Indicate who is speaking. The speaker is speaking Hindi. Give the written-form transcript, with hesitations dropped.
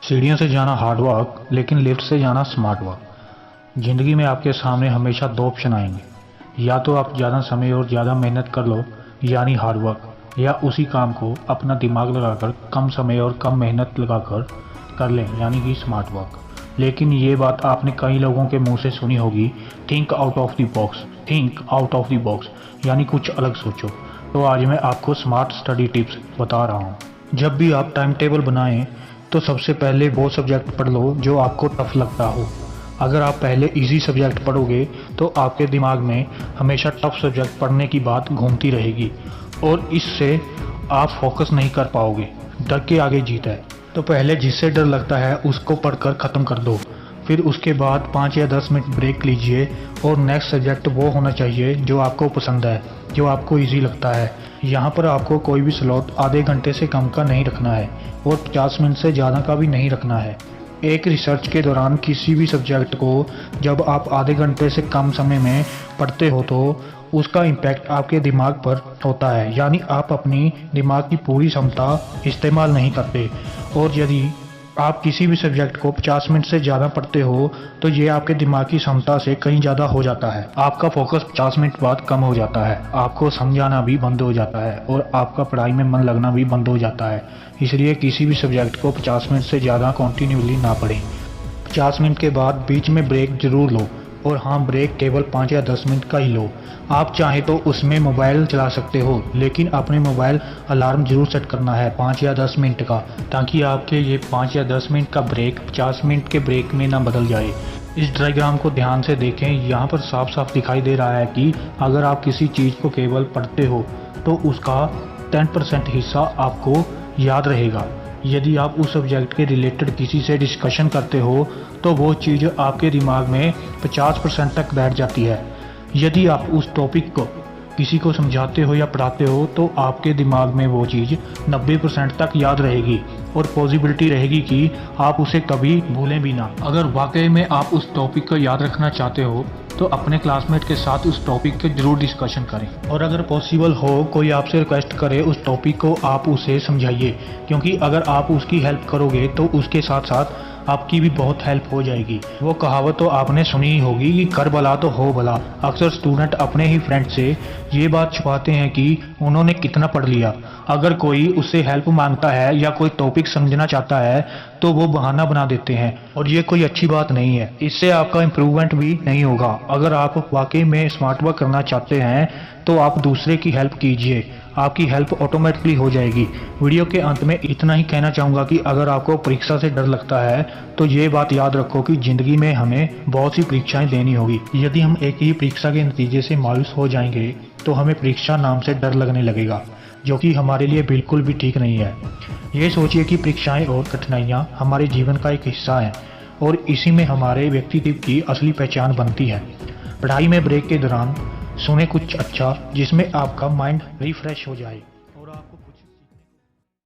Speaker 1: सीढ़ियों से जाना हार्ड वर्क, लेकिन लिफ्ट से जाना स्मार्ट वर्क। ज़िंदगी में आपके सामने हमेशा दो ऑप्शन आएंगे, या तो आप ज़्यादा समय और ज़्यादा मेहनत कर लो यानी हार्ड वर्क, या उसी काम को अपना दिमाग लगाकर कम समय और कम मेहनत लगाकर कर लें यानी कि स्मार्ट वर्क। लेकिन ये बात आपने कई लोगों के मुंह से सुनी होगी, think out of the box, think out of the box यानी कुछ अलग सोचो। तो आज मैं आपको स्मार्ट स्टडी टिप्स बता रहा हूँ। जब भी आप टाइम टेबल बनाएं तो सबसे पहले वो सब्जेक्ट पढ़ लो जो आपको टफ लगता हो। अगर आप पहले इजी सब्जेक्ट पढ़ोगे तो आपके दिमाग में हमेशा टफ सब्जेक्ट पढ़ने की बात घूमती रहेगी और इससे आप फोकस नहीं कर पाओगे। डर के आगे जीत है, तो पहले जिससे डर लगता है उसको पढ़कर ख़त्म कर दो। फिर उसके बाद 5 या 10 मिनट ब्रेक लीजिए और नेक्स्ट सब्जेक्ट वो होना चाहिए जो आपको पसंद है, जो आपको इजी लगता है। यहाँ पर आपको कोई भी स्लॉट आधे घंटे से कम का नहीं रखना है और 50 मिनट से ज़्यादा का भी नहीं रखना है। एक रिसर्च के दौरान किसी भी सब्जेक्ट को जब आप आधे घंटे से कम समय में पढ़ते हो तो उसका इम्पैक्ट आपके दिमाग पर होता है, यानी आप अपनी दिमाग की पूरी क्षमता इस्तेमाल नहीं करते। और यदि आप किसी भी सब्जेक्ट को 50 मिनट से ज़्यादा पढ़ते हो तो ये आपके दिमाग की क्षमता से कहीं ज़्यादा हो जाता है। आपका फोकस 50 मिनट बाद कम हो जाता है, आपको समझाना भी बंद हो जाता है और आपका पढ़ाई में मन लगना भी बंद हो जाता है। इसलिए किसी भी सब्जेक्ट को 50 मिनट से ज़्यादा कॉन्टीन्यूसली ना पढ़ें। 50 मिनट के बाद बीच में ब्रेक जरूर लो, और हाँ, ब्रेक केवल 5 या 10 मिनट का ही लो। आप चाहे तो उसमें मोबाइल चला सकते हो, लेकिन अपने मोबाइल अलार्म जरूर सेट करना है 5 या 10 मिनट का, ताकि आपके ये 5 या 10 मिनट का ब्रेक 50 मिनट के ब्रेक में ना बदल जाए। इस डायग्राम को ध्यान से देखें, यहाँ पर साफ साफ दिखाई दे रहा है कि अगर आप किसी चीज़ को केवल पढ़ते हो तो उसका 10% हिस्सा आपको याद रहेगा। यदि आप उस सब्जेक्ट के रिलेटेड किसी से डिस्कशन करते हो तो वो चीज़ आपके दिमाग में 50% तक बैठ जाती है। यदि आप उस टॉपिक को किसी को समझाते हो या पढ़ाते हो तो आपके दिमाग में वो चीज़ 90% तक याद रहेगी और पॉसिबिलिटी रहेगी कि आप उसे कभी भूलें भी ना। अगर वाकई में आप उस टॉपिक को याद रखना चाहते हो तो अपने क्लासमेट के साथ उस टॉपिक के जरूर डिस्कशन करें, और अगर पॉसिबल हो कोई आपसे रिक्वेस्ट करे उस टॉपिक को आप उसे समझाइए, क्योंकि अगर आप उसकी हेल्प करोगे तो उसके साथ साथ आपकी भी बहुत हेल्प हो जाएगी। वो कहावत तो आपने सुनी ही होगी कि कर भला तो हो भला। अक्सर स्टूडेंट अपने ही फ्रेंड से ये बात छुपाते हैं कि उन्होंने कितना पढ़ लिया। अगर कोई उससे हेल्प मांगता है या कोई टॉपिक समझना चाहता है तो वो बहाना बना देते हैं, और ये कोई अच्छी बात नहीं है। इससे आपका इम्प्रूवमेंट भी नहीं होगा। अगर आप वाकई में स्मार्ट वर्क करना चाहते हैं तो आप दूसरे की हेल्प कीजिए, आपकी हेल्प ऑटोमेटिकली हो जाएगी। वीडियो के अंत में इतना ही कहना चाहूँगा कि अगर आपको परीक्षा से डर लगता है तो ये बात याद रखो कि ज़िंदगी में हमें बहुत सी परीक्षाएं देनी होगी। यदि हम एक ही परीक्षा के नतीजे से मायूस हो जाएंगे तो हमें परीक्षा नाम से डर लगने लगेगा, जो कि हमारे लिए बिल्कुल भी ठीक नहीं है। ये सोचिए कि परीक्षाएं और कठिनाइयाँ हमारे जीवन का एक हिस्सा हैं और इसी में हमारे व्यक्तित्व की असली पहचान बनती है। पढ़ाई में ब्रेक के दौरान सुने कुछ अच्छा जिसमें आपका माइंड रिफ्रेश हो जाए।